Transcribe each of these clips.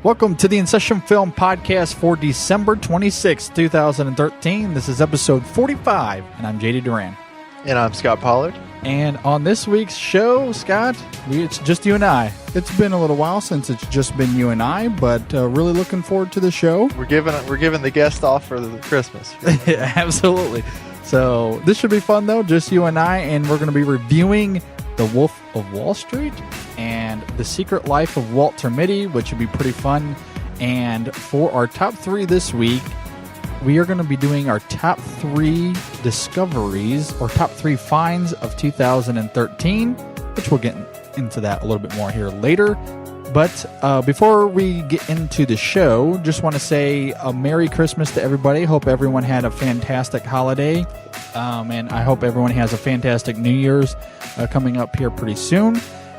Welcome to the InSession Film Podcast for December 26, 2013. This is episode 45, and I'm JD Duran. And I'm Scott Pollard. And on this week's show, Scott, it's just you and I. It's been a little while since it's just been you and I, but really looking forward to the show. We're giving the guest off for the Christmas. Yeah, absolutely. So this should be fun, though, just you and I, and we're going to be reviewing The Wolf of Wall Street and The Secret Life of Walter Mitty, which should be pretty fun. And for our top three this week, we are going to be doing our top three discoveries or top three finds of 2013, which we'll get into that a little bit more here later. But before we get into the show, just want to say a Merry Christmas to everybody. Hope everyone had a fantastic holiday. And I hope everyone has a fantastic New Year's coming up here pretty soon.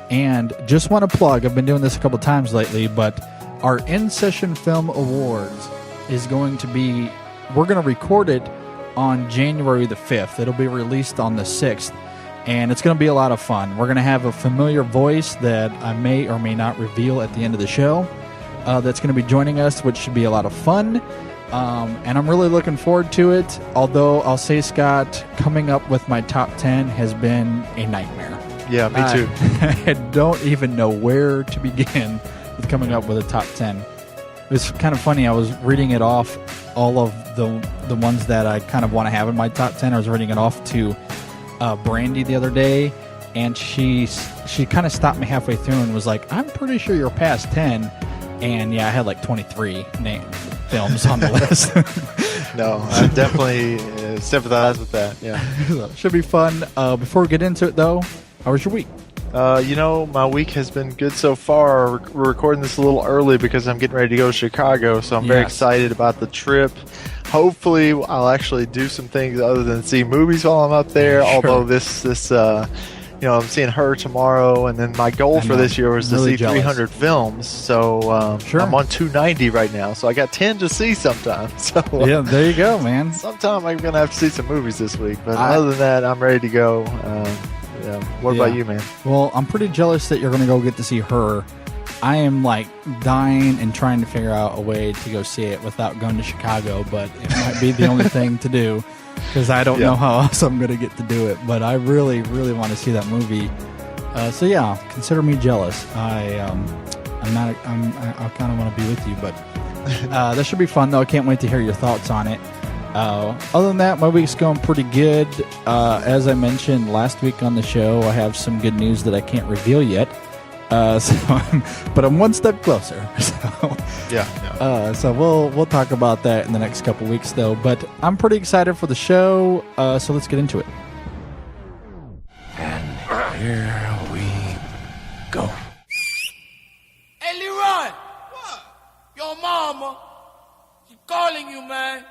And just want to plug, I've been doing this a couple times lately, but our InSession Film Awards is going to be, we're going to record it on January the 5th. It'll be released on the 6th. And it's going to be a lot of fun. We're going to have a familiar voice that I may or may not reveal at the end of the show that's going to be joining us, which should be a lot of fun. And I'm really looking forward to it. Although I'll say, Scott, coming up with my top 10 has been a nightmare. Yeah, me too. I don't even know where to begin with coming up with a top 10. It's kind of funny. I was reading it off, all of the ones that I kind of want to have in my top 10. I was reading it off to Brandy the other day, and she kind of stopped me halfway through and was like, I'm pretty sure you're past 10. And yeah, I had like 23 films on the list. No, I definitely sympathize with that. Yeah, should be fun. Before we get into it, though, how was your week? My week has been good so far. We're recording this a little early because I'm getting ready to go to Chicago, so I'm very excited about the trip. Hopefully, I'll actually do some things other than see movies while I'm up there. Sure. Although this I'm seeing Her tomorrow, and then my goal for this year was to see 300 films. So I'm on 290 right now, so I got 10 to see sometime. So yeah, there you go, man. Sometime I'm gonna have to see some movies this week, but other than that, I'm ready to go. What about you, man? Well, I'm pretty jealous that you're gonna go get to see Her. I am like dying and trying to figure out a way to go see it without going to Chicago, but it might be the only thing to do because I don't know how else I'm going to get to do it. But I really, really want to see that movie. So yeah, consider me jealous. I kind of want to be with you, but that should be fun though. I can't wait to hear your thoughts on it. Other than that, my week's going pretty good. As I mentioned last week on the show, I have some good news that I can't reveal yet. But I'm one step closer. So we'll talk about that in the next couple weeks, though. But I'm pretty excited for the show. So let's get into it. And here we go. Hey, Leroy. What? Your mama. She's calling you, man.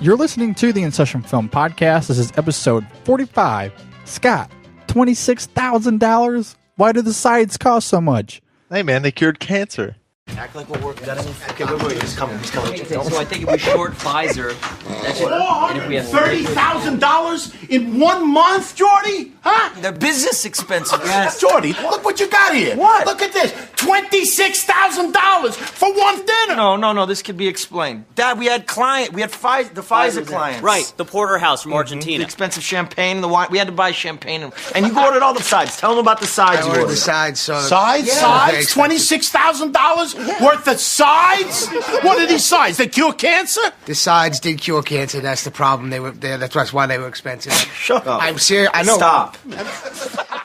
You're listening to the InSession Film Podcast. This is episode 45. Scott, $26,000? Why do the sides cost so much? Hey, man, they cured cancer. Act like we're working. Okay, wait, he's coming. Okay, so I think if we short Pfizer, that's it. $430,000 in 1 month, Jordy? Huh? They're business expenses. Yes. Jordy, look what you got here. What? Look at this. $26,000 for one dinner. No, this could be explained. Dad, we had the Pfizer clients. Right, the porterhouse from Argentina. The expensive champagne, the wine. We had to buy champagne. And you ordered all the sides. Tell them about the sides. I ordered the sides. Sides? Yeah. Sides? $26,000 Worth of sides? What are these sides? They cure cancer? The sides did cure cancer. That's the problem. That's why they were expensive. Shut up. I'm serious. I know. Stop.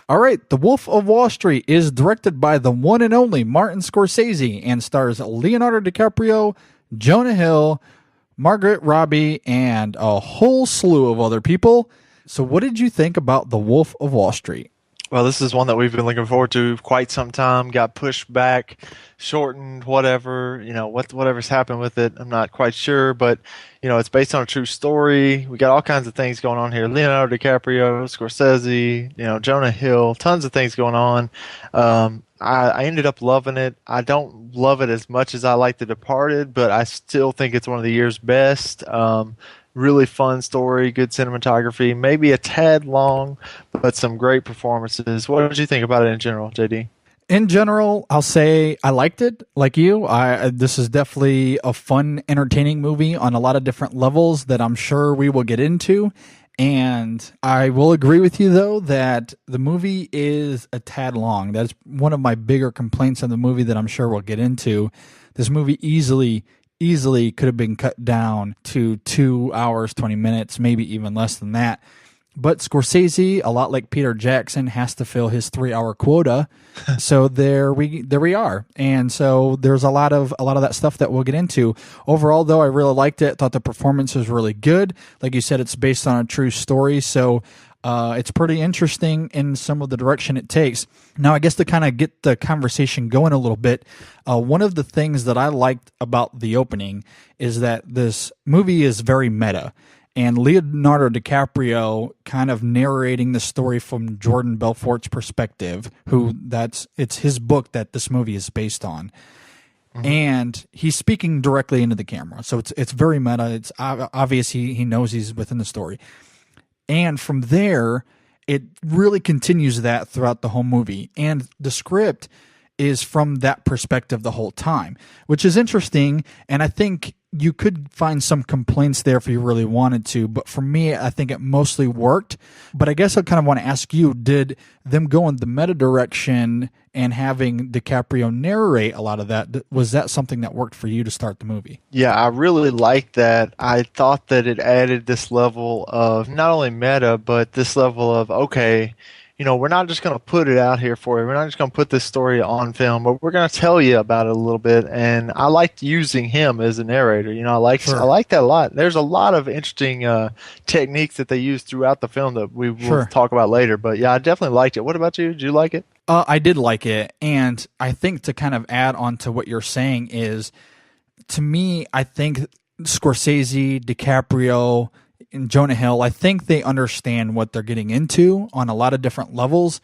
All right, The Wolf of Wall Street is directed by the one and only Martin Scorsese and stars Leonardo DiCaprio, Jonah Hill, Margot Robbie, and a whole slew of other people. So what did you think about The Wolf of Wall Street? Well, this is one that we've been looking forward to quite some time. Got pushed back, shortened, whatever. Whatever's happened with it, I'm not quite sure. But, it's based on a true story. We got all kinds of things going on here. Leonardo DiCaprio, Scorsese, Jonah Hill, tons of things going on. I ended up loving it. I don't love it as much as I like The Departed, but I still think it's one of the year's best. Really fun story, good cinematography, maybe a tad long, but some great performances. What did you think about it in general, JD? In general, I'll say I liked it. Like you, this is definitely a fun, entertaining movie on a lot of different levels that I'm sure we will get into. And I will agree with you, though, that the movie is a tad long. That's one of my bigger complaints of the movie that I'm sure we'll get into. This movie easily could have been cut down to 2 hours, 20 minutes, maybe even less than that. But Scorsese, a lot like Peter Jackson, has to fill his 3-hour quota. So there we are. And so there's a lot of that stuff that we'll get into. Overall, though, I really liked it. Thought the performance was really good. Like you said, it's based on a true story. So it's pretty interesting in some of the direction it takes. Now, I guess to kind of get the conversation going a little bit, one of the things that I liked about the opening is that this movie is very meta. And Leonardo DiCaprio kind of narrating the story from Jordan Belfort's perspective, it's his book that this movie is based on. Mm-hmm. And he's speaking directly into the camera. So it's very meta. It's obvious he knows he's within the story. And from there, it really continues that throughout the whole movie. And the script is from that perspective the whole time, which is interesting. And I think you could find some complaints there if you really wanted to. But for me, I think it mostly worked. But I guess I kind of want to ask you, did them go in the meta direction and having DiCaprio narrate a lot of that, was that something that worked for you to start the movie? Yeah, I really liked that. I thought that it added this level of not only meta, but this level of, okay, we're not just going to put it out here for you. We're not just going to put this story on film, but we're going to tell you about it a little bit. And I liked using him as a narrator. I like that a lot. There's a lot of interesting techniques that they use throughout the film that we will talk about later. But yeah, I definitely liked it. What about you? Did you like it? I did like it. And I think to kind of add on to what you're saying is, to me, I think Scorsese, DiCaprio, and Jonah Hill, I think they understand what they're getting into on a lot of different levels.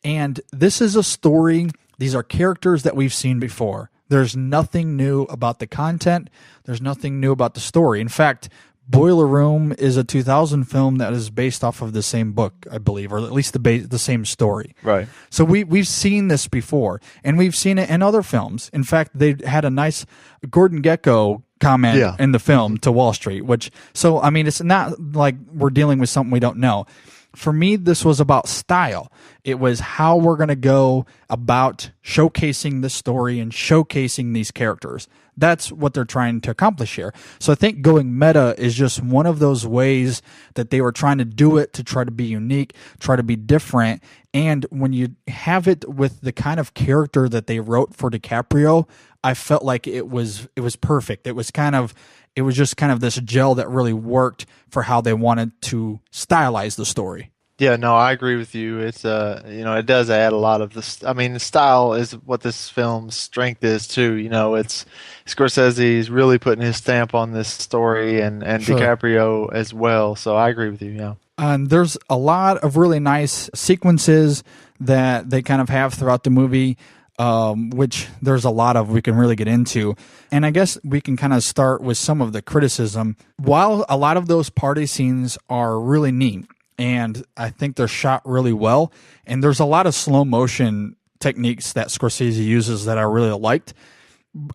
And this is a story. These are characters that we've seen before. There's nothing new about the content. There's nothing new about the story. In fact, Boiler Room is a 2000 film that is based off of the same book, I believe, or at least the same story. Right. So we've seen this before, and we've seen it in other films. In fact, they had a nice Gordon Gekko comment in the film to Wall Street, it's not like we're dealing with something we don't know. For me, this was about style. It was how we're going to go about showcasing the story and showcasing these characters. That's what they're trying to accomplish here. So I think going meta is just one of those ways that they were trying to do it, to try to be unique, try to be different. And when you have it with the kind of character that they wrote for DiCaprio, I felt like it was perfect. It was just kind of this gel that really worked for how they wanted to stylize the story. Yeah, no, I agree with you. It's it does add a lot of this. I mean, the style is what this film's strength is too. It's Scorsese's really putting his stamp on this story, and DiCaprio as well. So I agree with you. Yeah. And there's a lot of really nice sequences that they kind of have throughout the movie, which there's a lot of we can really get into. And I guess we can kind of start with some of the criticism. While a lot of those party scenes are really neat, and I think they're shot really well, and there's a lot of slow motion techniques that Scorsese uses that I really liked.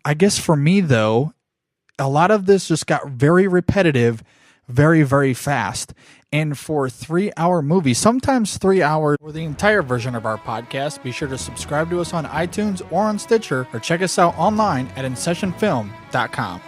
I guess for me, though, a lot of this just got very repetitive, very, very fast. And for 3-hour movies, sometimes 3 hours, or the entire version of our podcast, be sure to subscribe to us on iTunes or on Stitcher, or check us out online at InSessionFilm.com.